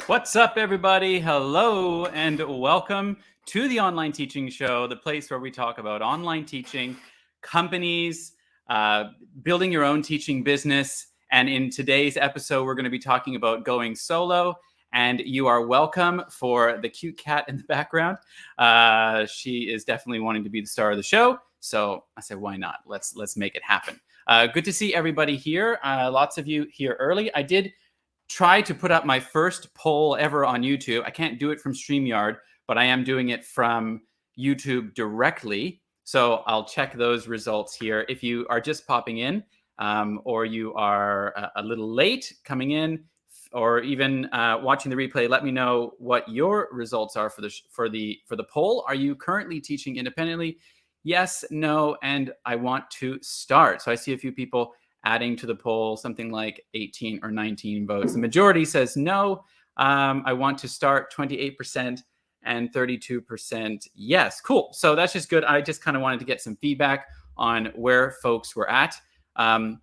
What's up, everybody? Hello, and welcome to the Online Teaching Show, the place where we talk about online teaching, companies, building your own teaching business. And in today's episode, we're going to be talking about going solo. And you are welcome for the cute cat in the background. She is definitely wanting to be the star of the show. So I said, why not? Let's make it happen. Good to see everybody here. Lots of you here early. I did try to put up my first poll ever on YouTube. I can't do it from StreamYard, but I am doing it from YouTube directly. So I'll check those results here. If you are just popping in, or you are a little late coming in, or even watching the replay, let me know what your results are for the poll. Are you currently teaching independently? Yes, no, and I want to start. So I see a few people adding to the poll, something like 18 or 19 votes. The majority says no. I want to start, 28%, and 32% yes. Cool. So that's just good. I just kind of wanted to get some feedback on where folks were at. I've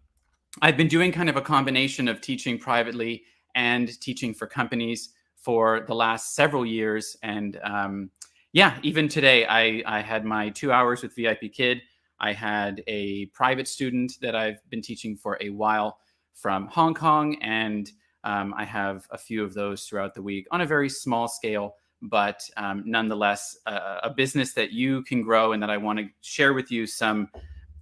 been doing kind of a combination of teaching privately and teaching for companies for the last several years. And yeah, even today, I had my 2 hours with VIP Kid. I had a private student that I've been teaching for a while from Hong Kong, and I have a few of those throughout the week on a very small scale, but nonetheless, a business that you can grow and that I want to share with you some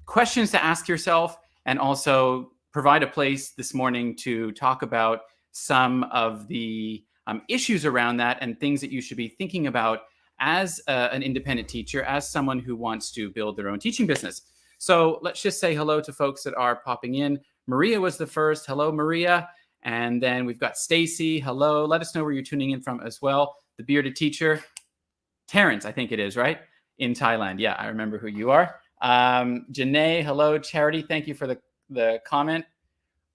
questions to ask yourself, and also provide a place this morning to talk about some of the issues around that and things that you should be thinking about as an independent teacher, as someone who wants to build their own teaching business. So let's just say hello to folks that are popping in. Maria was the first. Hello, Maria. And then we've got Stacy. Hello. Let us know where you're tuning in from as well. The bearded teacher, Terrence, I think it is, right? In Thailand. Yeah, I remember who you are. Janae, hello. Charity, thank you for the comment.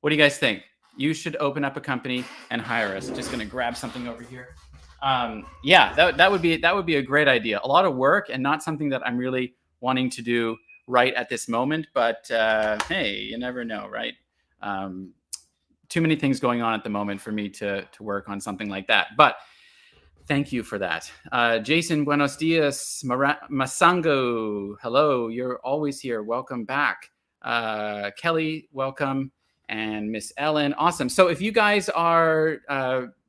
What do you guys think? You should open up a company and hire us. Just going to grab something over here. Yeah, that would be a great idea. A lot of work and not something that I'm really wanting to do right at this moment. But hey, you never know, right? Too many things going on at the moment for me to work on something like that. But thank you for that. Jason, buenos dias. Masango, hello. You're always here. Welcome back. Kelly, welcome. And Miss Ellen, awesome. So if you guys are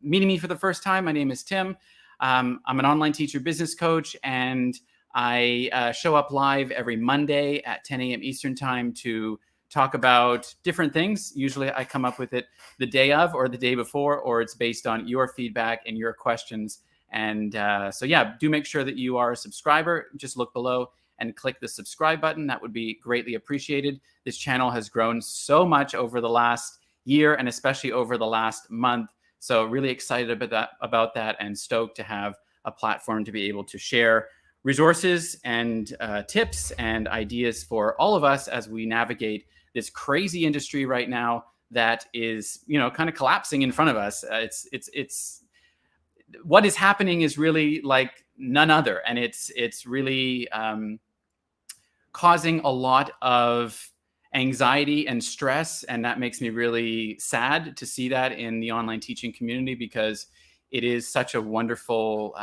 meeting me for the first time, my name is Tim. I'm an online teacher business coach, and I show up live every Monday at 10 a.m. Eastern time to talk about different things. Usually I come up with it the day of or the day before, or it's based on your feedback and your questions. And so yeah, do make sure that you are a subscriber. Just look below and click the subscribe button. That would be greatly appreciated. This channel has grown so much over the last year, and especially over the last month. So really excited about that and stoked to have a platform to be able to share resources and tips and ideas for all of us as we navigate this crazy industry right now that is, kind of collapsing in front of us. It's what is happening is really like none other. And it's really causing a lot of anxiety and stress. And that makes me really sad to see that in the online teaching community, because it is such a wonderful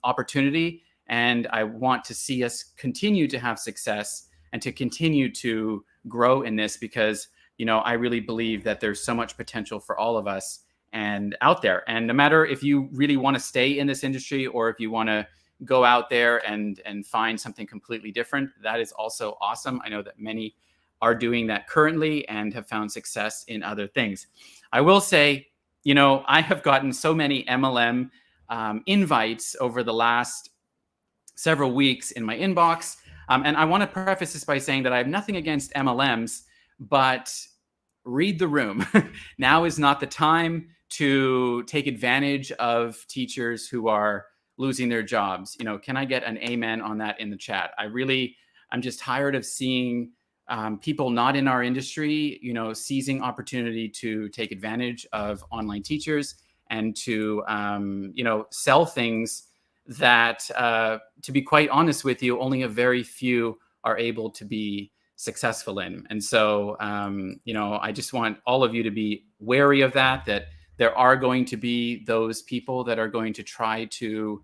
opportunity. And I want to see us continue to have success and to continue to grow in this, because, I really believe that there's so much potential for all of us and out there. And no matter if you really want to stay in this industry or if you want to go out there and find something completely different, that is also awesome. I know that many are doing that currently and have found success in other things. I will say, I have gotten so many MLM invites over the last several weeks in my inbox. And I want to preface this by saying that I have nothing against MLMs, but read the room. Now is not the time to take advantage of teachers who are losing their jobs. Can I get an amen on that in the chat? I'm just tired of seeing people not in our industry, seizing opportunity to take advantage of online teachers and to, sell things that, to be quite honest with you, only a very few are able to be successful in. And so, I just want all of you to be wary of that There are going to be those people that are going to try to,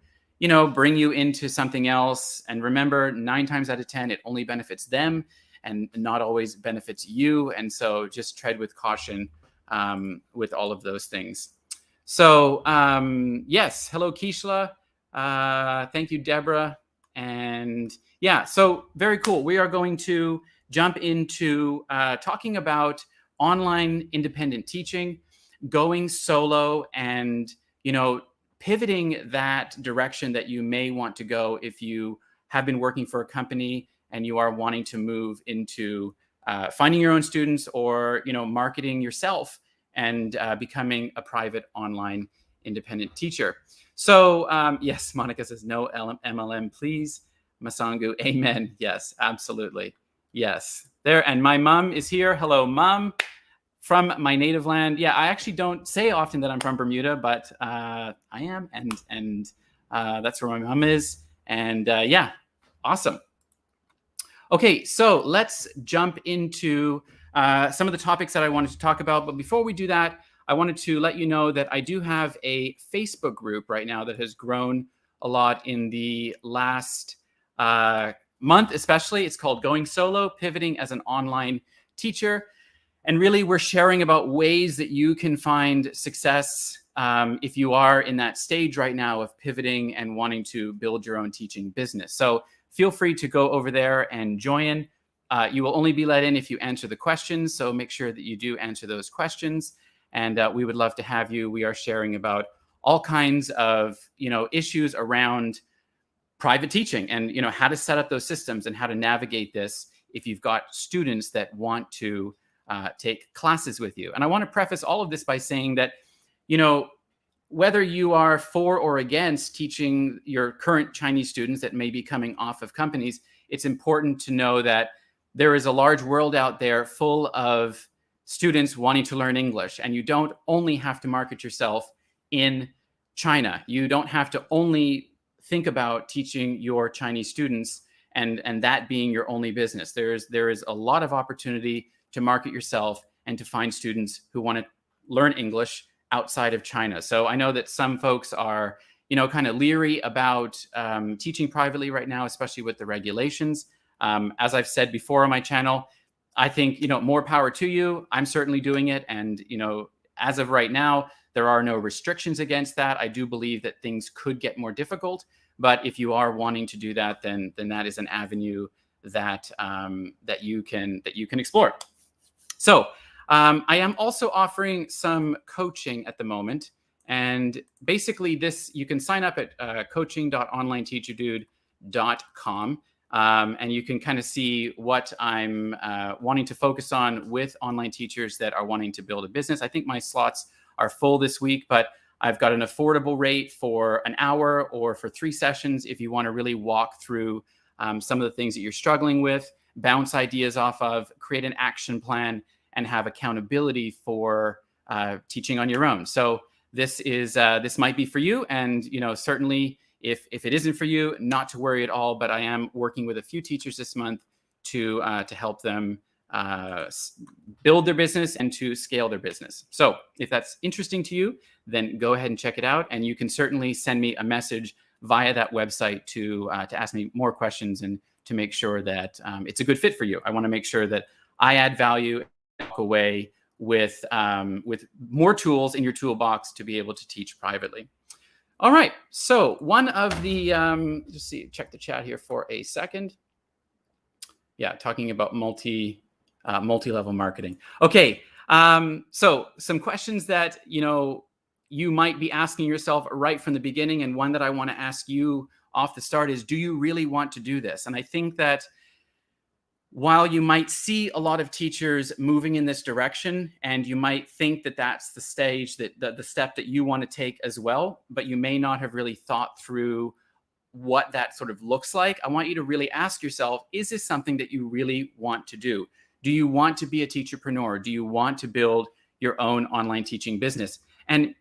bring you into something else. And remember, 9 times out of 10, it only benefits them and not always benefits you. And so just tread with caution with all of those things. So yes, hello, Kishla. Thank you, Deborah. And yeah, so very cool. We are going to jump into talking about online independent teaching, going solo, and pivoting that direction that you may want to go if you have been working for a company and you are wanting to move into finding your own students or marketing yourself and becoming a private online independent teacher. So yes, Monica says no MLM, please. Masangu, amen. Yes, absolutely. Yes, there. And my mom is here. Hello, Mom, from my native land. Yeah, I actually don't say often that I'm from Bermuda, but I am, and that's where my mom is. And yeah, awesome. Okay, so let's jump into some of the topics that I wanted to talk about. But before we do that, I wanted to let you know that I do have a Facebook group right now that has grown a lot in the last month, especially. It's called Going Solo, Pivoting as an Online Teacher. And really, we're sharing about ways that you can find success if you are in that stage right now of pivoting and wanting to build your own teaching business. So feel free to go over there and join. You will only be let in if you answer the questions. So make sure that you do answer those questions. And we would love to have you. We are sharing about all kinds of issues around private teaching and how to set up those systems and how to navigate this if you've got students that want to take classes with you. And I want to preface all of this by saying that whether you are for or against teaching your current Chinese students that may be coming off of companies, it's important to know that there is a large world out there full of students wanting to learn English. And you don't only have to market yourself in China. You don't have to only think about teaching your Chinese students and that being your only business. There is a lot of opportunity to market yourself and to find students who want to learn English outside of China. So I know that some folks are, kind of leery about teaching privately right now, especially with the regulations. As I've said before on my channel, I think, more power to you. I'm certainly doing it. And, as of right now, there are no restrictions against that. I do believe that things could get more difficult. But if you are wanting to do that, then that is an avenue that that you can explore. So I am also offering some coaching at the moment. And basically you can sign up at coaching.onlineteacherdude.com. And you can kind of see what I'm wanting to focus on with online teachers that are wanting to build a business. I think my slots are full this week, but I've got an affordable rate for an hour or for 3 sessions if you want to really walk through some of the things that you're struggling with, bounce ideas off of, create an action plan, and have accountability for teaching on your own. So this might be for you. And certainly if it isn't for you, not to worry at all. But I am working with a few teachers this month to help them build their business and to scale their business. So if that's interesting to you, then go ahead and check it out. And you can certainly send me a message via that website to ask me more questions and to make sure that it's a good fit for you. I want to make sure that I add value and walk away with more tools in your toolbox to be able to teach privately. All right. So one of the just check the chat here for a second. Yeah, talking about multi-level marketing. Okay. So some questions that you might be asking yourself right from the beginning, and one that I want to ask you off the start is, do you really want to do this? And I think that while you might see a lot of teachers moving in this direction, and you might think that that's the stage, that the step that you want to take as well, but you may not have really thought through what that sort of looks like, I want you to really ask yourself, is this something that you really want to do? Do you want to be a teacherpreneur? Do you want to build your own online teaching business? And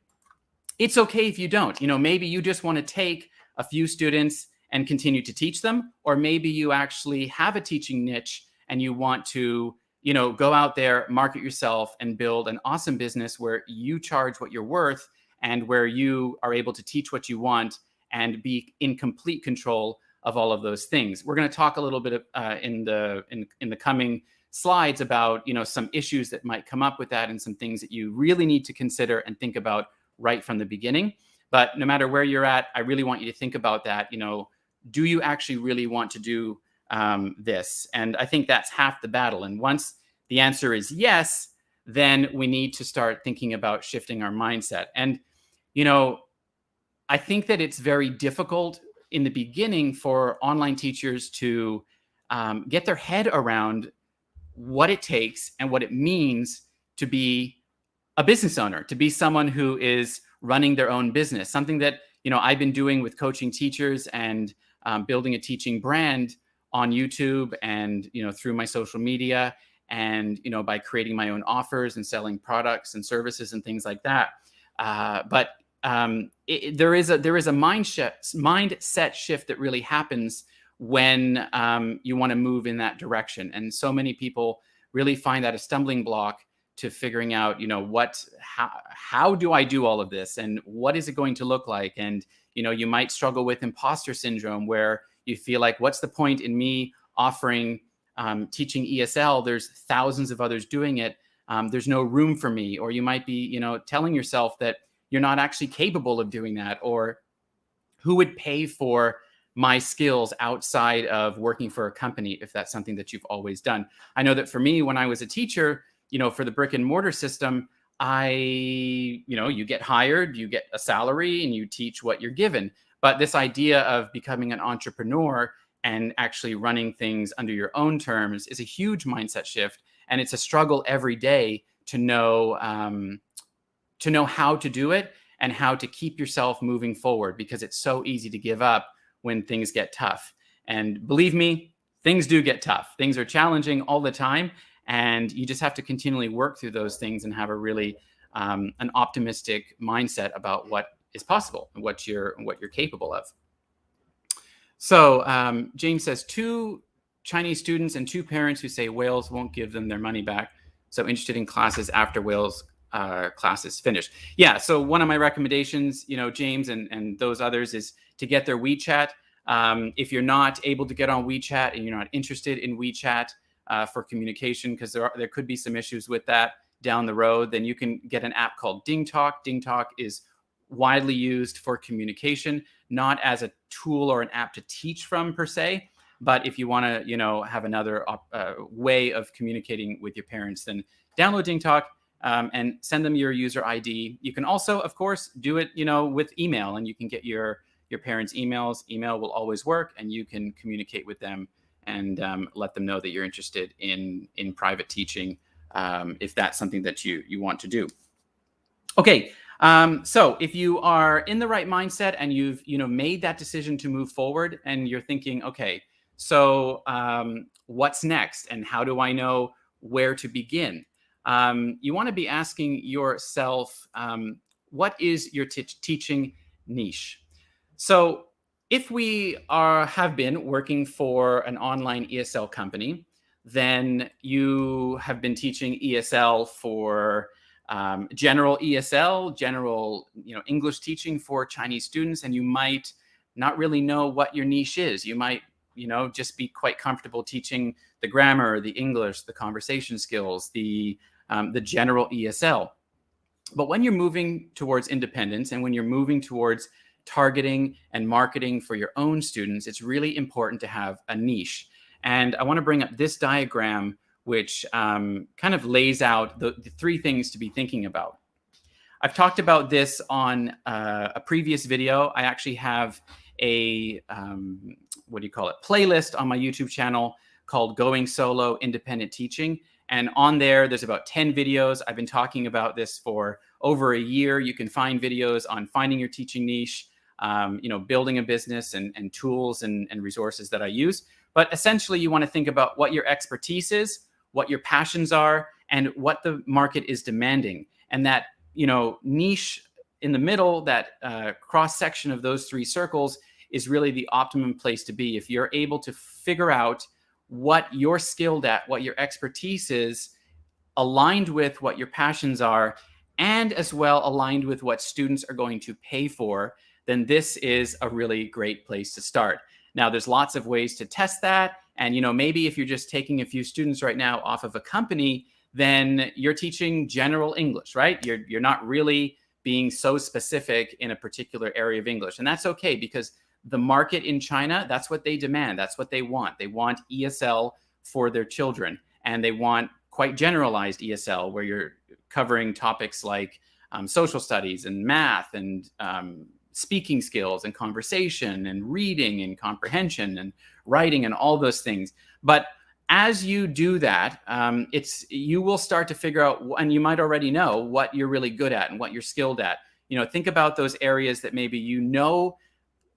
it's okay if you don't. Maybe you just want to take a few students and continue to teach them, or maybe you actually have a teaching niche and you want to, go out there, market yourself, and build an awesome business where you charge what you're worth and where you are able to teach what you want and be in complete control of all of those things. We're going to talk a little bit in the coming slides about some issues that might come up with that and some things that you really need to consider and think about right from the beginning. But no matter where you're at, I really want you to think about that. Do you actually really want to do this? And I think that's half the battle. And once the answer is yes, then we need to start thinking about shifting our mindset. And I think that it's very difficult in the beginning for online teachers to get their head around what it takes and what it means to be a business owner, to be someone who is running their own business. Something that I've been doing with coaching teachers and building a teaching brand on YouTube and through my social media and by creating my own offers and selling products and services and things like that. But there is a mindset shift that really happens when you want to move in that direction. And so many people really find that a stumbling block to figuring out, how do I do all of this and what is it going to look like? And, you might struggle with imposter syndrome where you feel like, what's the point in me offering teaching ESL? There's thousands of others doing it. There's no room for me. Or you might be, telling yourself that you're not actually capable of doing that, or who would pay for my skills outside of working for a company if that's something that you've always done. I know that for me, when I was a teacher, for the brick and mortar system, you get hired, you get a salary, and you teach what you're given. But this idea of becoming an entrepreneur and actually running things under your own terms is a huge mindset shift. And it's a struggle every day to know how to do it and how to keep yourself moving forward, because it's so easy to give up when things get tough. And believe me, things do get tough. Things are challenging all the time. And you just have to continually work through those things and have a really an optimistic mindset about what is possible and what you're capable of. So James says 2 Chinese students and 2 parents who say Wales won't give them their money back. So interested in classes after Wales classes finished. Yeah. So one of my recommendations, James and those others, is to get their WeChat. If you're not able to get on WeChat and you're not interested in WeChat for communication, because there could be some issues with that down the road, then you can get an app called DingTalk. DingTalk is widely used for communication, not as a tool or an app to teach from per se, but if you want to, have another way of communicating with your parents, then download DingTalk and send them your user ID. You can also, of course, do it, with email, and you can get your parents' emails. Email will always work, and you can communicate with them and let them know that you're interested in private teaching if that's something that you want to do. Okay, so if you are in the right mindset and you've made that decision to move forward, and you're thinking, okay, so what's next, and how do I know where to begin? You want to be asking yourself, what is your teaching niche? So if we have been working for an online ESL company, then you have been teaching ESL for general ESL, general English teaching for Chinese students, and you might not really know what your niche is. You might just be quite comfortable teaching the grammar, the English, the conversation skills, the general ESL. But when you're moving towards independence and when you're moving towards targeting and marketing for your own students, it's really important to have a niche. And I want to bring up this diagram, which kind of lays out the 3 things to be thinking about. I've talked about this on a previous video. I actually have a, playlist on my YouTube channel called Going Solo Independent Teaching. And on there's about 10 videos. I've been talking about this for over a year. You can find videos on finding your teaching niche, building a business, and tools and resources that I use. But essentially, you want to think about what your expertise is, what your passions are, and what the market is demanding. And that, niche in the middle, that cross section of those 3 circles, is really the optimum place to be. If you're able to figure out what you're skilled at, what your expertise is, aligned with what your passions are, and as well aligned with what students are going to pay for, then this is a really great place to start. Now, there's lots of ways to test that. And, maybe if you're just taking a few students right now off of a company, then you're teaching general English, right? You're not really being so specific in a particular area of English. And that's okay, because the market in China, that's what they demand. That's what they want. They want ESL for their children. And they want quite generalized ESL, where you're covering topics like social studies and math and speaking skills and conversation and reading and comprehension and writing and all those things. But as you do that, you will start to figure out, and you might already know what you're really good at and what you're skilled at. Think about those areas that maybe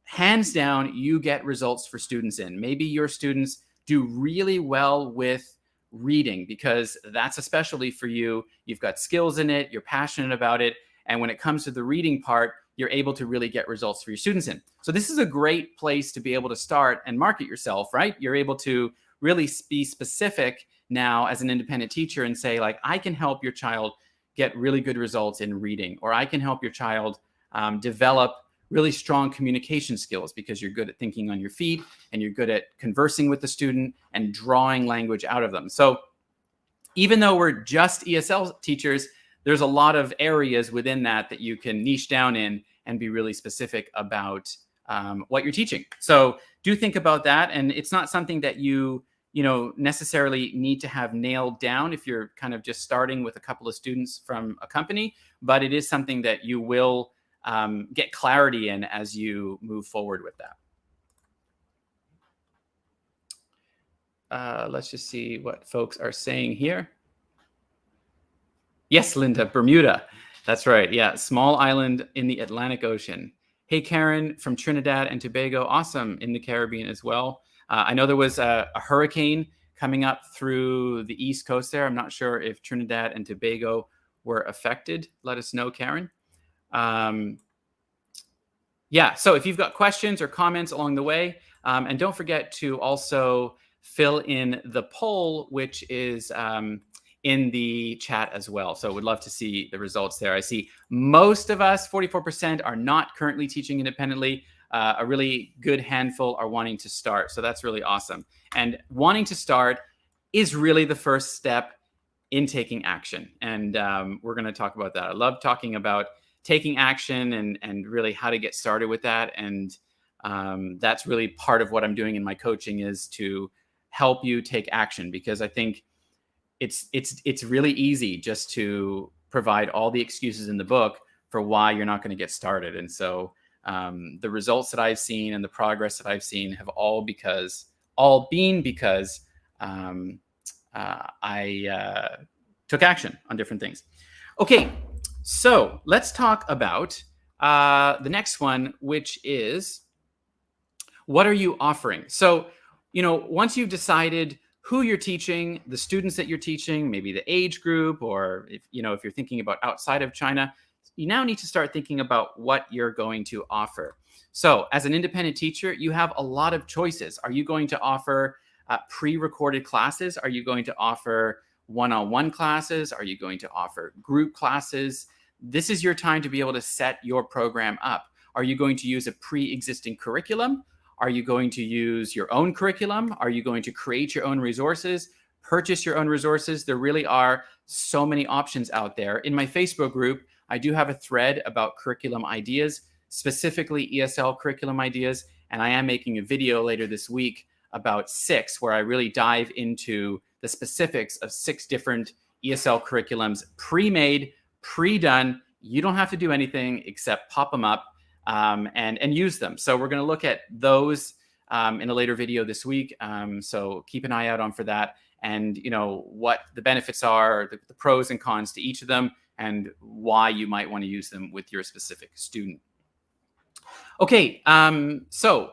hands down, you get results for students in. Maybe your students do really well with reading, because that's a specialty for you. You've got skills in it, you're passionate about it. And when it comes to the reading part, you're able to really get results for your students in. So this is a great place to be able to start and market yourself, right? You're able to really be specific now as an independent teacher and say, like, I can help your child get really good results in reading, or I can help your child develop really strong communication skills, because you're good at thinking on your feet and you're good at conversing with the student and drawing language out of them. So even though we're just ESL teachers, there's a lot of areas within that you can niche down in and be really specific about what you're teaching. So do think about that. And it's not something that you necessarily need to have nailed down if you're kind of just starting with a couple of students from a company, but it is something that you will get clarity in as you move forward with that. Let's just see what folks are saying here. Yes, Linda, Bermuda. That's right. Yeah, small island in the Atlantic Ocean. Hey, Karen from Trinidad and Tobago. Awesome, in the Caribbean as well. I know there was a hurricane coming up through the East Coast there. I'm not sure if Trinidad and Tobago were affected. Let us know, Karen. Yeah, so if you've got questions or comments along the way, and don't forget to also fill in the poll, which is in the chat as well. So would love to see the results there. I see most of us, 44%, are not currently teaching independently. A really good handful are wanting to start. So that's really awesome. And wanting to start is really the first step in taking action. And we're going to talk about that. I love talking about taking action and really how to get started with that. And that's really part of what I'm doing in my coaching, is to help you take action, because I think it's really easy just to provide all the excuses in the book for why you're not going to get started. And so the results that I've seen and the progress that I've seen have all been because I took action on different things. Okay, so let's talk about the next one, which is, what are you offering? So, once you've decided who you're teaching, the students that you're teaching, maybe the age group, or if you're thinking about outside of China, you now need to start thinking about what you're going to offer. So as an independent teacher, you have a lot of choices. Are you going to offer pre-recorded classes? Are you going to offer one-on-one classes? Are you going to offer group classes? This is your time to be able to set your program up. Are you going to use a pre-existing curriculum? Are you going to use your own curriculum? Are you going to create your own resources, purchase your own resources? There really are so many options out there. In my Facebook group, I do have a thread about curriculum ideas, specifically ESL curriculum ideas. And I am making a video later this week about 6, where I really dive into the specifics of 6 different ESL curriculums, pre-made, pre-done. You don't have to do anything except pop them up and use them. So we're going to look at those in a later video this week. So keep an eye out for that, and what the benefits are, the pros and cons to each of them, and why you might want to use them with your specific student. Okay, so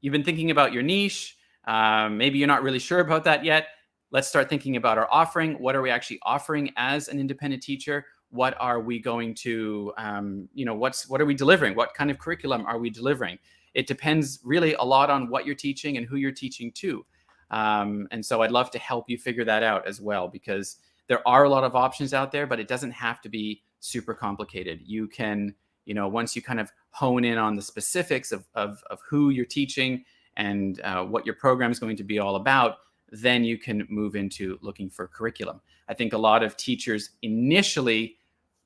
you've been thinking about your niche. Maybe you're not really sure about that yet. Let's start thinking about our offering. What are we actually offering as an independent teacher? What are we going to, what are we delivering? What kind of curriculum are we delivering? It depends really a lot on what you're teaching and who you're teaching to. And so I'd love to help you figure that out as well, because there are a lot of options out there, but it doesn't have to be super complicated. You can, once you kind of hone in on the specifics of who you're teaching and what your program is going to be all about, then you can move into looking for curriculum. I think a lot of teachers initially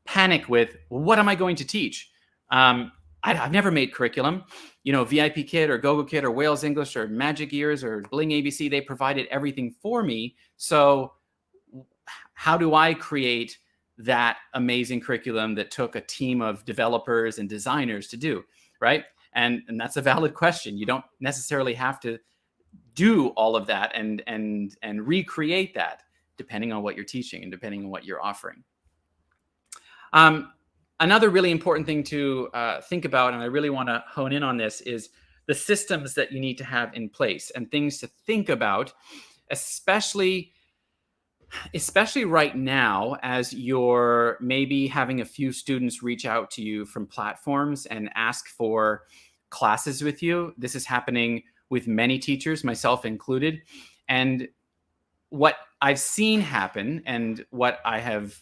panic with, well, what am I going to teach? I've never made curriculum. VIP Kid or GoGo Kid or Wales English or Magic Ears or Bling ABC, they provided everything for me. So how do I create that amazing curriculum that took a team of developers and designers to do, right? And that's a valid question. You don't necessarily have to do all of that and recreate that, depending on what you're teaching and depending on what you're offering. Another really important thing to think about, and I really want to hone in on this, is the systems that you need to have in place and things to think about, especially right now, as you're maybe having a few students reach out to you from platforms and ask for classes with you. This is happening with many teachers, myself included. And what I've seen happen and what I have,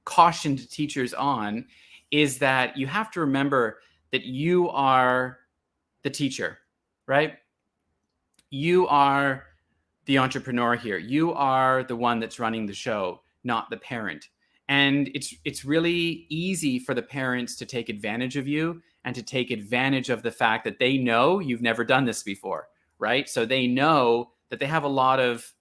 cautioned teachers on is that you have to remember that you are the teacher, right? You are the entrepreneur here. You are the one that's running the show, not the parent. And it's really easy for the parents to take advantage of you and to take advantage of the fact that they know you've never done this before, right? So they know that they have a lot of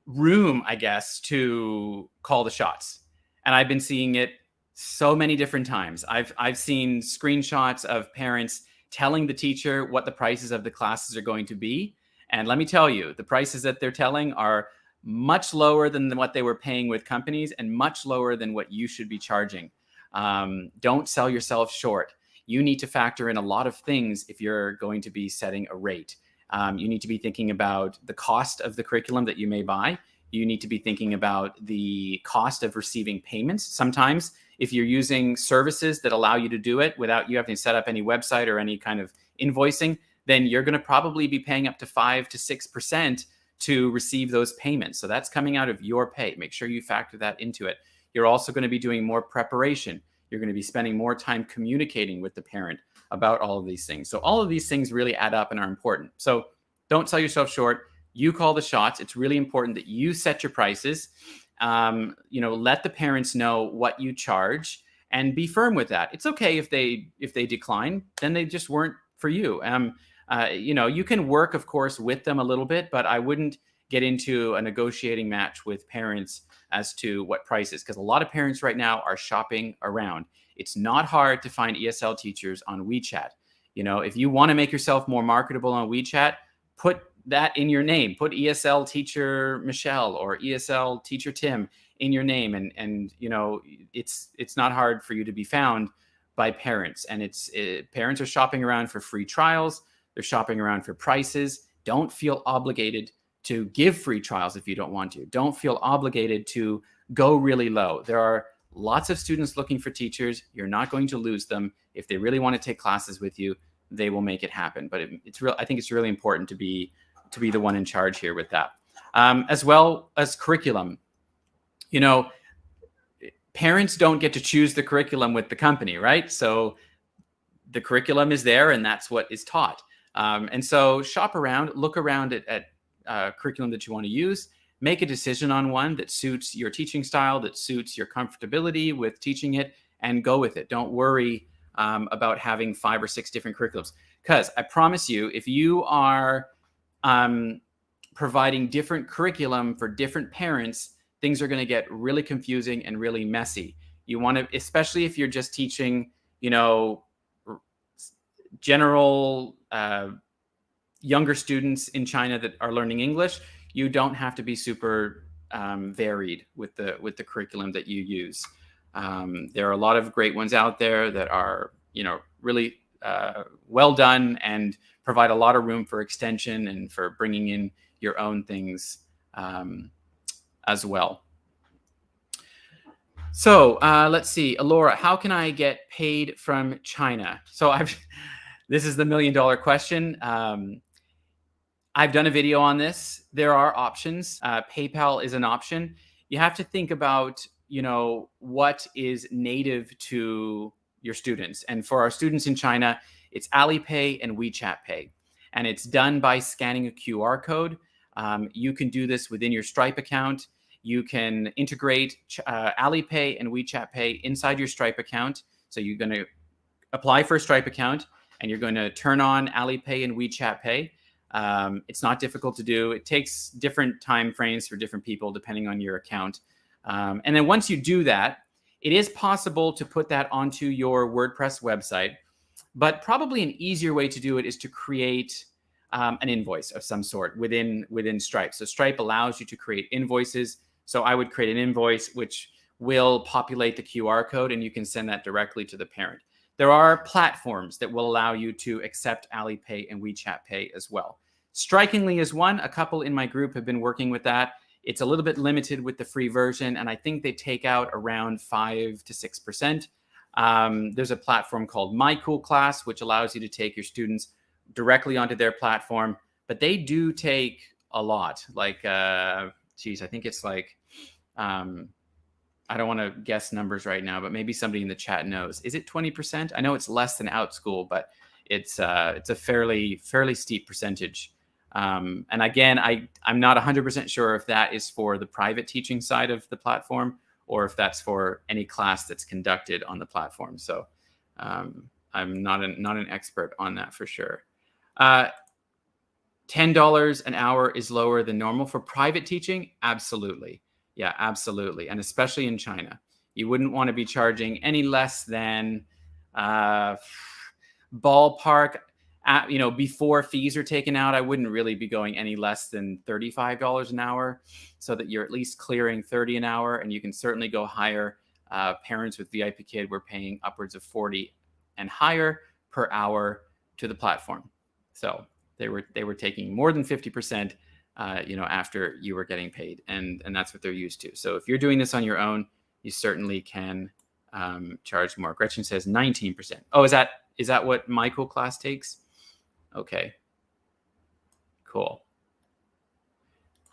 room, I guess, to call the shots. And I've been seeing it so many different times. I've seen screenshots of parents telling the teacher what the prices of the classes are going to be. And let me tell you, the prices that they're telling are much lower than what they were paying with companies and much lower than what you should be charging. Don't sell yourself short. You need to factor in a lot of things if you're going to be setting a rate. You need to be thinking about the cost of the curriculum that you may buy. You need to be thinking about the cost of receiving payments. Sometimes if you're using services that allow you to do it without you having to set up any website or any kind of invoicing, then you're going to probably be paying up to 5 to 6% to receive those payments. So that's coming out of your pay. Make sure you factor that into it. You're also going to be doing more preparation. You're going to be spending more time communicating with the parent about all of these things. So all of these things really add up and are important. So don't sell yourself short. You call the shots. It's really important that you set your prices. Let the parents know what you charge and be firm with that. It's okay if they decline, then they just weren't for you. You can work, of course, with them a little bit, but I wouldn't get into a negotiating match with parents as to what prices, because a lot of parents right now are shopping around. It's not hard to find ESL teachers on WeChat. If you want to make yourself more marketable on WeChat, put that in your name. Put ESL teacher Michelle or ESL teacher Tim in your name, and it's not hard for you to be found by parents. And parents are shopping around for free trials. They're shopping around for prices. Don't feel obligated to give free trials if you don't want to. Don't feel obligated to go really low. There are lots of students looking for teachers. You're not going to lose them. If they really want to take classes with you, they will make it happen. But I think it's really important to be the one in charge here with that. As well as curriculum. Parents don't get to choose the curriculum with the company, right? So the curriculum is there and that's what is taught. And so shop around, look around at curriculum that you want to use, make a decision on one that suits your teaching style, that suits your comfortability with teaching it, and go with it. Don't worry about having 5 or 6 different curriculums, because I promise you, if you are providing different curriculum for different parents, things are going to get really confusing and really messy. You want to, especially if you're just teaching, general younger students in China that are learning English, you don't have to be super varied with the curriculum that you use. There are a lot of great ones out there that are, really well done and provide a lot of room for extension and for bringing in your own things as well. So let's see, Alora, how can I get paid from China? So this is the $1 million question. I've done a video on this. There are options. PayPal is an option. You have to think about, what is native to your students. And for our students in China, it's Alipay and WeChat Pay. And it's done by scanning a QR code. You can do this within your Stripe account. You can integrate Alipay and WeChat Pay inside your Stripe account. So you're going to apply for a Stripe account, and you're going to turn on Alipay and WeChat Pay. It's not difficult to do. It takes different time frames for different people depending on your account. And then once you do that, it is possible to put that onto your WordPress website. But probably an easier way to do it is to create an invoice of some sort within Stripe. So Stripe allows you to create invoices. So I would create an invoice which will populate the QR code, and you can send that directly to the parent. There are platforms that will allow you to accept Alipay and WeChat Pay as well. Strikingly is one. A couple in my group have been working with that. It's a little bit limited with the free version, and I think they take out around 5 to 6%. There's a platform called My Cool Class, which allows you to take your students directly onto their platform, but they do take a lot. Like, I think it's like, I don't want to guess numbers right now, but maybe somebody in the chat knows. Is it 20%? I know it's less than OutSchool, but it's a fairly steep percentage. And again, I'm not 100% sure if that is for the private teaching side of the platform or if that's for any class that's conducted on the platform. So I'm not an expert on that for sure. $10 an hour is lower than normal for private teaching? Absolutely. Yeah, absolutely. And especially in China, you wouldn't want to be charging any less than ballpark, before fees are taken out, I wouldn't really be going any less than $35 an hour, so that you're at least clearing 30 an hour, and you can certainly go higher. Parents with VIP Kid were paying upwards of 40 and higher per hour to the platform. So they were taking more than 50%, after you were getting paid, and that's what they're used to. So if you're doing this on your own, you certainly can charge more. Gretchen says 19%. Oh, is that what My Cool Class takes? Okay, cool.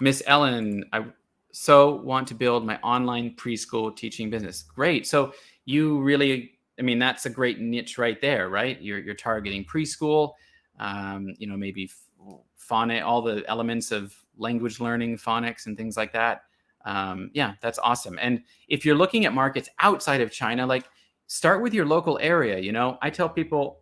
Miss Ellen, I so want to build my online preschool teaching business. Great. So you really, that's a great niche right there, right? You're targeting preschool, maybe phonics, all the elements of language learning, phonics and things like that. Yeah, that's awesome. And if you're looking at markets outside of China, like start with your local area. I tell people,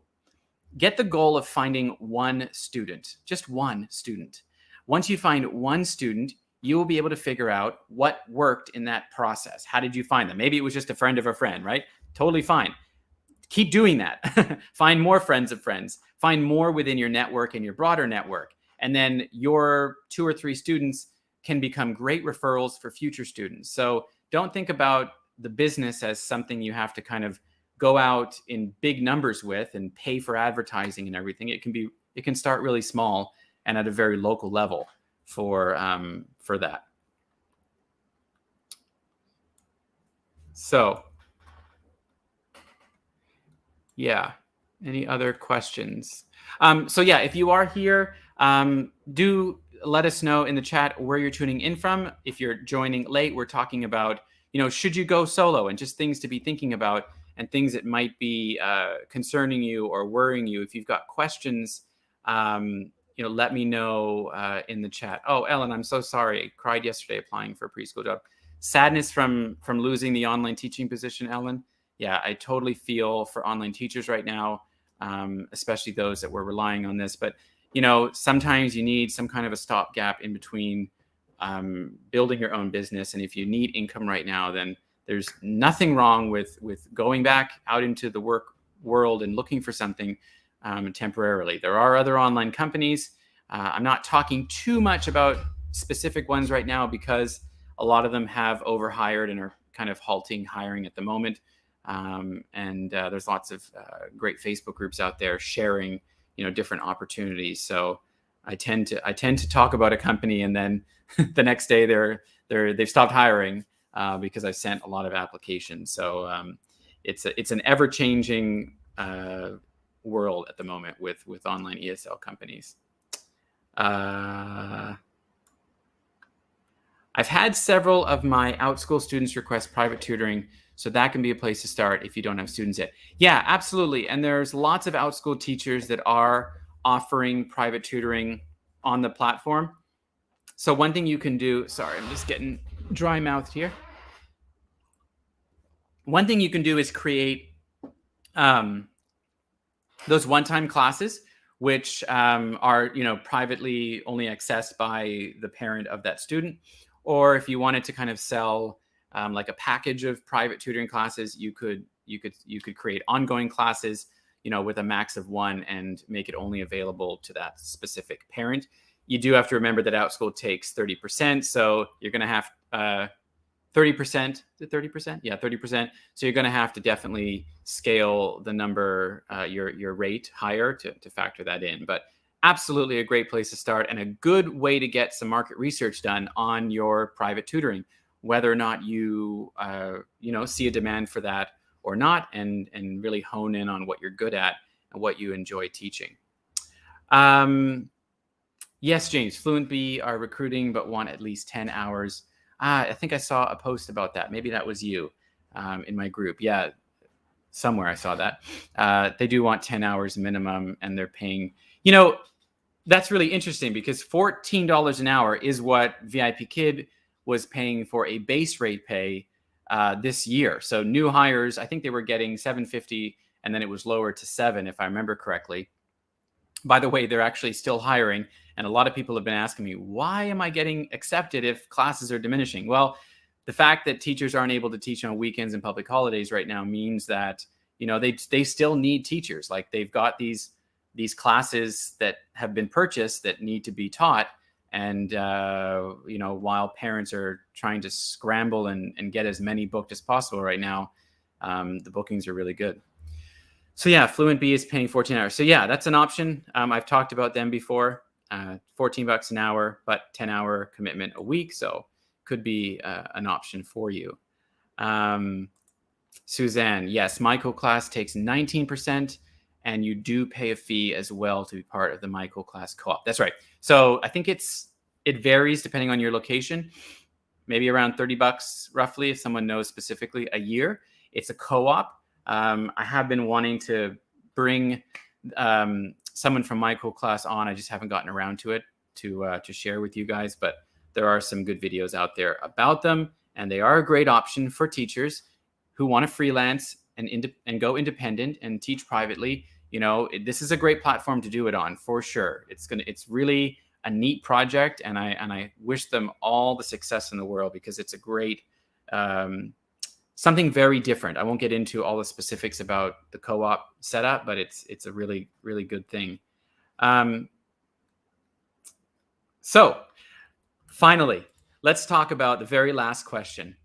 get the goal of finding one student, just one student. Once you find one student, you will be able to figure out what worked in that process. How did you find them? Maybe it was just a friend of a friend, right? Totally fine. Keep doing that. Find more friends of friends. Find more within your network and your broader network. And then your 2 or 3 students can become great referrals for future students. So don't think about the business as something you have to kind of go out in big numbers with and pay for advertising and everything. It can start really small and at a very local level for that. So yeah, any other questions? So yeah, if you are here, do let us know in the chat where you're tuning in from. If you're joining late, we're talking about, should you go solo, and just things to be thinking about and things that might be concerning you or worrying you. If you've got questions, let me know in the chat. Oh, Ellen, I'm so sorry. I cried yesterday applying for a preschool job. Sadness from losing the online teaching position, Ellen. Yeah, I totally feel for online teachers right now, especially those that were relying on this. But, sometimes you need some kind of a stopgap in between building your own business. And if you need income right now, then there's nothing wrong with going back out into the work world and looking for something temporarily. There are other online companies. I'm not talking too much about specific ones right now because a lot of them have overhired and are kind of halting hiring at the moment. And there's lots of great Facebook groups out there sharing, different opportunities. So I tend to talk about a company, and then the next day they've stopped hiring because I've sent a lot of applications. So it's an ever changing world at the moment with online ESL companies. I've had several of my OutSchool students request private tutoring, so that can be a place to start if you don't have students yet. Yeah, absolutely. And there's lots of OutSchool teachers that are offering private tutoring on the platform. So one thing you can do, sorry, I'm just getting dry mouthed here. One thing you can do is create those one-time classes, which are privately only accessed by the parent of that student. Or if you wanted to kind of sell like a package of private tutoring classes, you could create ongoing classes, with a max of one and make it only available to that specific parent. You do have to remember that OutSchool takes 30%, so you're going to have 30%. Is it 30%? Yeah, 30%. So you're going to have to definitely scale the number, your rate higher to factor that in. But absolutely a great place to start and a good way to get some market research done on your private tutoring, whether or not you see a demand for that or not, and really hone in on what you're good at and what you enjoy teaching. Yes, James, Fluent Bee are recruiting but want at least 10 hours. I think I saw a post about that. Maybe that was you in my group. Yeah, somewhere I saw that. They do want 10 hours minimum, and they're paying, that's really interesting because $14 an hour is what VIP Kid was paying for a base rate pay this year. So new hires, I think they were getting $7.50, and then it was lowered to $7, if I remember correctly. By the way, they're actually still hiring. And a lot of people have been asking me, why am I getting accepted if classes are diminishing? Well, the fact that teachers aren't able to teach on weekends and public holidays right now means that, they still need teachers. Like they've got these classes that have been purchased that need to be taught. And, while parents are trying to scramble and get as many booked as possible right now, the bookings are really good. So yeah, Fluent Bee is paying 14 hours. So yeah, that's an option. I've talked about them before. $14 an hour, but 10-hour commitment a week. So could be an option for you. Suzanne, yes, Michael class takes 19%, and you do pay a fee as well to be part of the Michael class co-op. That's right. So I think it varies depending on your location. Maybe around $30 roughly, if someone knows specifically, a year. It's a co-op. I have been wanting to bring someone from Michael class on. I just haven't gotten around to it to share with you guys, but there are some good videos out there about them, and they are a great option for teachers who want to freelance and go independent and teach privately. This is a great platform to do it on for sure. It's really a neat project, and I wish them all the success in the world because it's a great something very different. I won't get into all the specifics about the co-op setup, but it's a really, really good thing. So finally, let's talk about the very last question.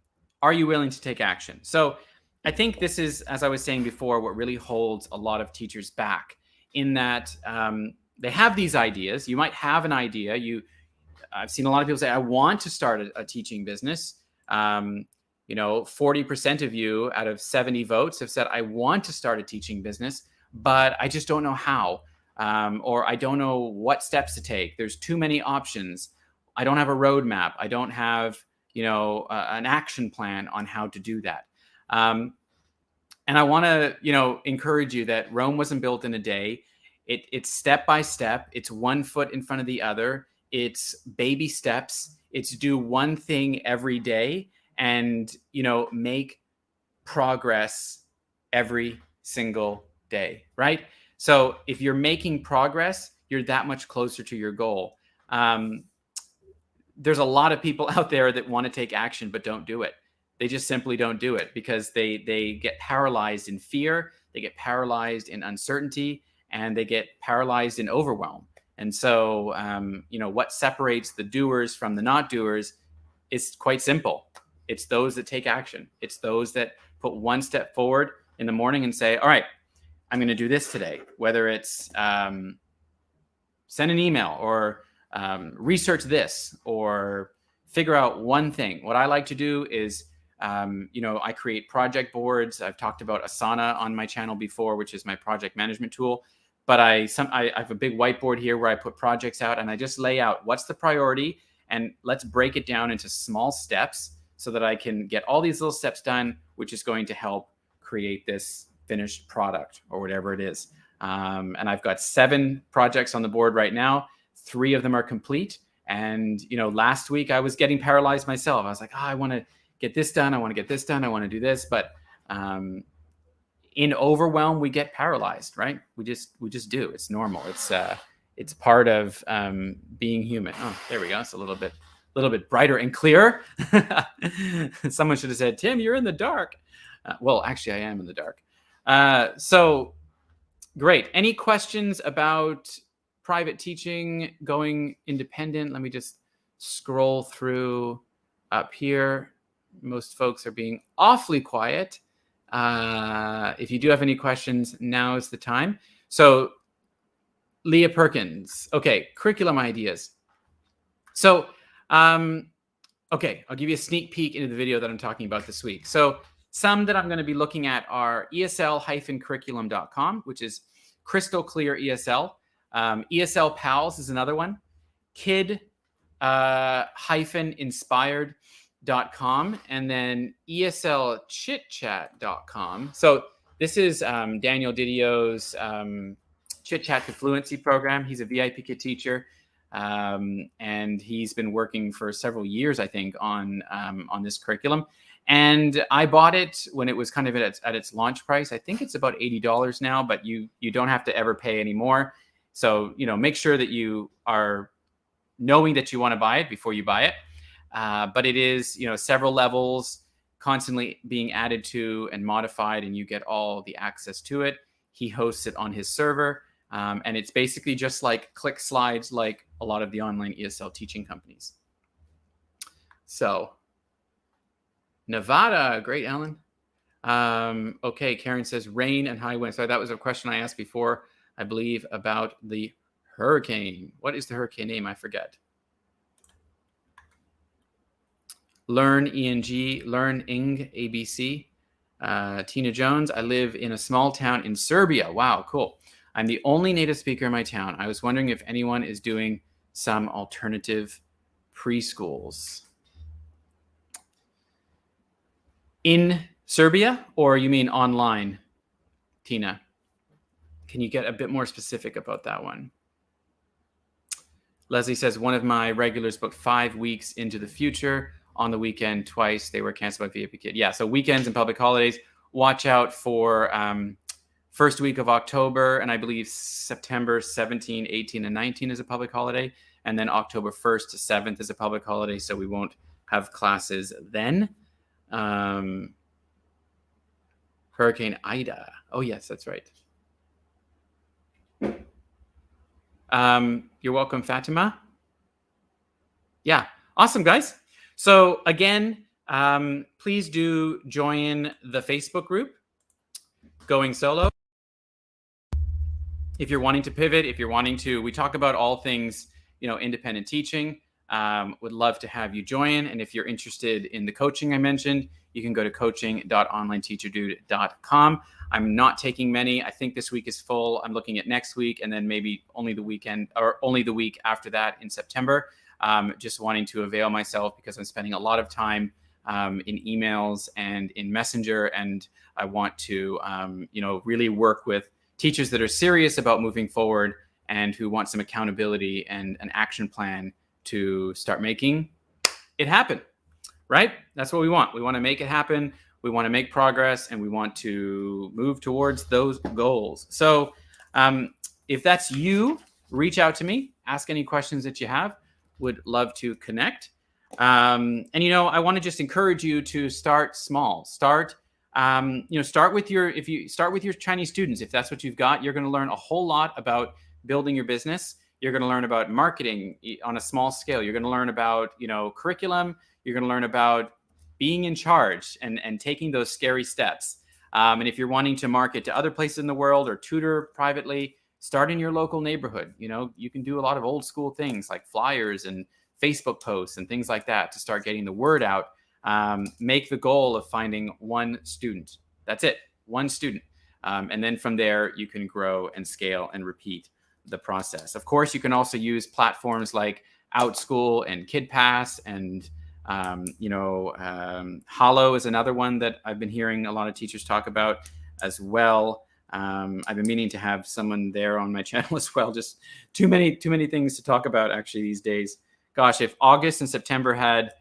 Are you willing to take action? So I think this is, as I was saying before, what really holds a lot of teachers back in that they have these ideas. You might have an idea. I've seen a lot of people say, I want to start a teaching business. 40% of you out of 70 votes have said, I want to start a teaching business, but I just don't know how, or I don't know what steps to take. There's too many options. I don't have a roadmap. I don't have, an action plan on how to do that. And I want to, encourage you that Rome wasn't built in a day. It's step by step. It's one foot in front of the other. It's baby steps. It's do one thing every day and, make progress every single day, right? So if you're making progress, you're that much closer to your goal. There's a lot of people out there that want to take action, but don't do it. They just simply don't do it because they get paralyzed in fear, they get paralyzed in uncertainty, and they get paralyzed in overwhelm. And so, what separates the doers from the not doers is quite simple. It's those that take action. It's those that put one step forward in the morning and say, all right, I'm going to do this today, whether it's send an email or research this or figure out one thing. What I like to do is, I create project boards. I've talked about Asana on my channel before, which is my project management tool. but I have a big whiteboard here where I put projects out, and I just lay out what's the priority, and let's break it down into small steps so that I can get all these little steps done, which is going to help create this finished product or whatever it is. And I've got 7 projects on the board right now. 3 of them are complete. And, last week I was getting paralyzed myself. I was like, I want to get this done. I want to get this done. I want to do this. But in overwhelm, we get paralyzed, right? We just do. It's normal. It's part of being human. Oh, there we go. It's a little bit brighter and clearer. Someone should have said, Tim, you're in the dark. Well, actually, I am in the dark. So great. Any questions about private teaching, going independent? Let me just scroll through up here. Most folks are being awfully quiet. If you do have any questions, now is the time. So Leah Perkins. Okay, curriculum ideas. So, okay, I'll give you a sneak peek into the video that I'm talking about this week. So some that I'm going to be looking at are esl-curriculum.com, which is crystal clear ESL. ESL Pals is another one. Kid-inspired.com, and then eslchitchat.com. So this is Daniel Didio's Chit Chat to Fluency program. He's a VIP Kid teacher, and he's been working for several years, I think, on this curriculum. And I bought it when it was kind of at its launch price. I think it's about $80 now, but you don't have to ever pay any more. So, make sure that you are knowing that you want to buy it before you buy it. But it is, several levels constantly being added to and modified, and you get all the access to it. He hosts it on his server. And it's basically just like click slides, like a lot of the online ESL teaching companies. So Nevada, great, Ellen. Okay, Karen says rain and high wind. So that was a question I asked before, I believe, about the hurricane. What is the hurricane name? I forget. Learn ENG, Learn Ing ABC. Tina Jones, I live in a small town in Serbia. Wow, cool. I'm the only native speaker in my town. I was wondering if anyone is doing some alternative preschools. In Serbia, or you mean online, Tina? Can you get a bit more specific about that one? Leslie says, one of my regulars booked 5 weeks into the future on the weekend twice. They were canceled by VIP Kid. Yeah, so weekends and public holidays. Watch out for first week of October, and I believe September 17, 18, and 19 is a public holiday. And then October 1st to 7th is a public holiday, so we won't have classes then. Hurricane Ida. Oh, yes, that's right. You're welcome, Fatima. Yeah, awesome, guys. So again, please do join the Facebook group, Going Solo. If you're wanting to pivot, if you're wanting to, we talk about all things, independent teaching. Would love to have you join. And if you're interested in the coaching I mentioned, you can go to coaching.onlineteacherdude.com. I'm not taking many. I think this week is full. I'm looking at next week, and then maybe only the weekend or only the week after that in September. Just wanting to avail myself because I'm spending a lot of time in emails and in Messenger, and I want to, really work with teachers that are serious about moving forward and who want some accountability and an action plan to start making it happen, right? That's what we want. We want to make it happen. We want to make progress, and we want to move towards those goals. So if that's you, reach out to me, ask any questions that you have. Would love to connect. And, I want to just encourage you to start small. Start with your Chinese students. If that's what you've got, you're going to learn a whole lot about building your business. You're going to learn about marketing on a small scale. You're going to learn about, curriculum. You're going to learn about being in charge and taking those scary steps. And if you're wanting to market to other places in the world or tutor privately, start in your local neighborhood. You can do a lot of old school things like flyers and Facebook posts and things like that to start getting the word out. Make the goal of finding one student. That's it, one student. And then from there, you can grow and scale and repeat the process. Of course, you can also use platforms like OutSchool and KidPass, and Hollow is another one that I've been hearing a lot of teachers talk about as well. I've been meaning to have someone there on my channel as well. Just too many things to talk about actually these days. Gosh, if August and September had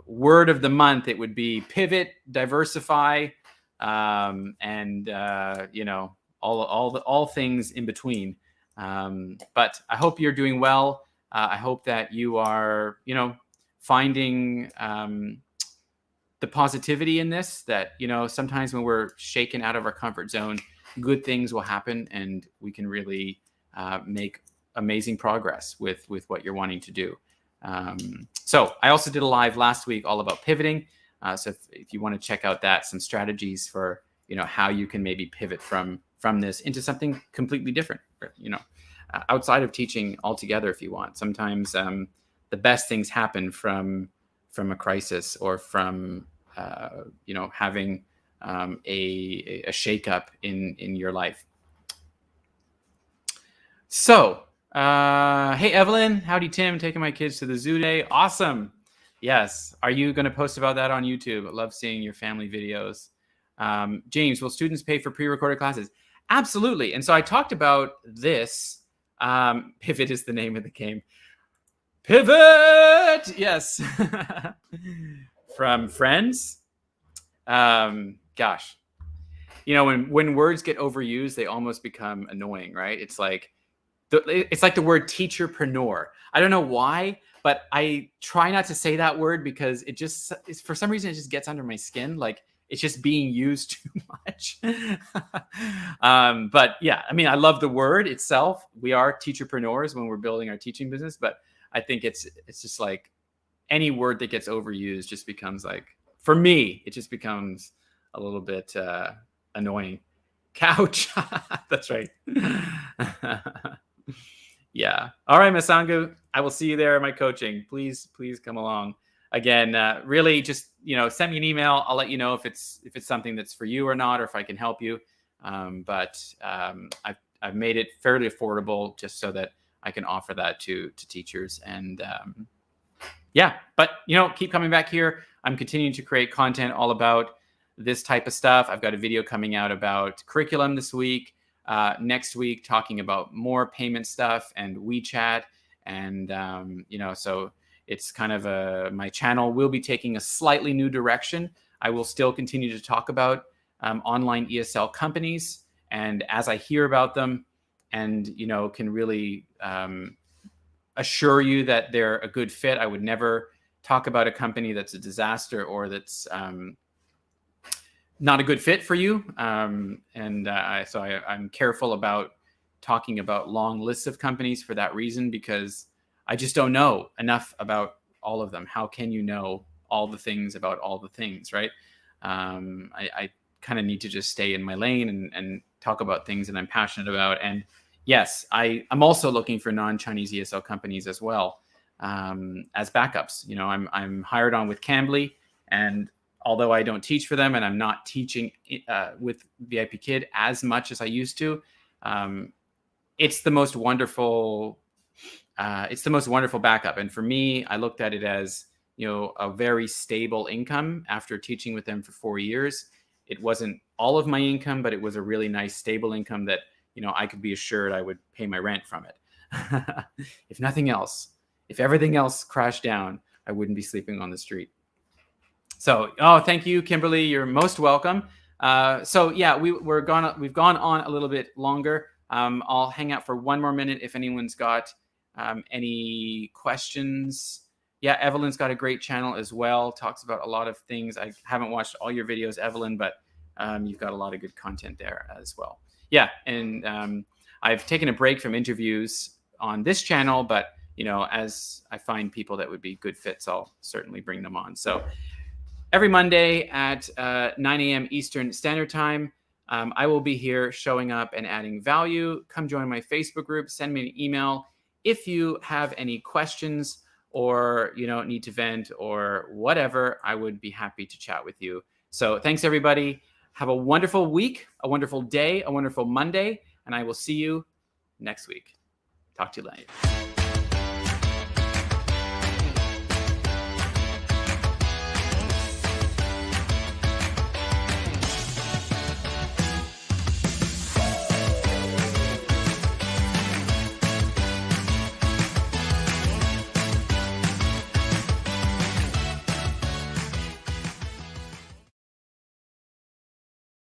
word of the month, it would be pivot, diversify, and all things in between. But I hope you're doing well. I hope that you are, finding the positivity in this, that, sometimes when we're shaken out of our comfort zone, good things will happen and we can really make amazing progress with what you're wanting to do. So I also did a live last week all about pivoting. So if you want to check out that, some strategies for, how you can maybe pivot from this into something completely different, outside of teaching altogether if you want. Sometimes the best things happen from a crisis, or from having a shakeup in your life. So hey Evelyn, howdy Tim, taking my kids to the zoo day. Awesome. Yes. Are you going to post about that on YouTube? I love seeing your family videos. James, will students pay for pre-recorded classes? Absolutely. And so I talked about this. Pivot is the name of the game. Pivot, yes. From Friends. Gosh, when words get overused, they almost become annoying, right? It's like the word teacherpreneur. I don't know why, but I try not to say that word because for some reason it just gets under my skin. Like, it's just being used too much. But yeah, I mean, I love the word itself. We are teacherpreneurs when we're building our teaching business, but I think it's just like any word that gets overused just becomes, like, for me, it just becomes a little bit annoying. Couch. That's right. Yeah. All right, Masangu, I will see you there at my coaching. Please come along. Again, really just, send me an email. I'll let you know if it's something that's for you or not, or if I can help you. But I've made it fairly affordable just so that I can offer that to teachers. And yeah, but keep coming back here. I'm continuing to create content all about this type of stuff. I've got a video coming out about curriculum this week. Next week, talking about more payment stuff and WeChat. And, so it's kind of my channel will be taking a slightly new direction. I will still continue to talk about online ESL companies. And as I hear about them and, can really assure you that they're a good fit, I would never talk about a company that's a disaster or that's not a good fit for you. I'm careful about talking about long lists of companies for that reason, because I just don't know enough about all of them. How can you know all the things about all the things, right? I kind of need to just stay in my lane and talk about things that I'm passionate about. And yes, I'm also looking for non-Chinese ESL companies as well, as backups. I'm hired on with Cambly, and although I don't teach for them and I'm not teaching with VIP Kid as much as I used to, it's the most wonderful backup. And for me, I looked at it as, a very stable income after teaching with them for 4 years. It wasn't all of my income, but it was a really nice, stable income that, I could be assured I would pay my rent from it. If nothing else, if everything else crashed down, I wouldn't be sleeping on the street. So, thank you, Kimberly. You're most welcome. So yeah, we've gone on a little bit longer. I'll hang out for one more minute if anyone's got any questions. Yeah, Evelyn's got a great channel as well. Talks about a lot of things. I haven't watched all your videos, Evelyn, but you've got a lot of good content there as well. Yeah, and I've taken a break from interviews on this channel, but as I find people that would be good fits, I'll certainly bring them on. So every Monday at 9 a.m. Eastern Standard Time, I will be here showing up and adding value. Come join my Facebook group. Send me an email if you have any questions or need to vent or whatever. I would be happy to chat with you. So thanks, everybody. Have a wonderful week, a wonderful day, a wonderful Monday, and I will see you next week. Talk to you later.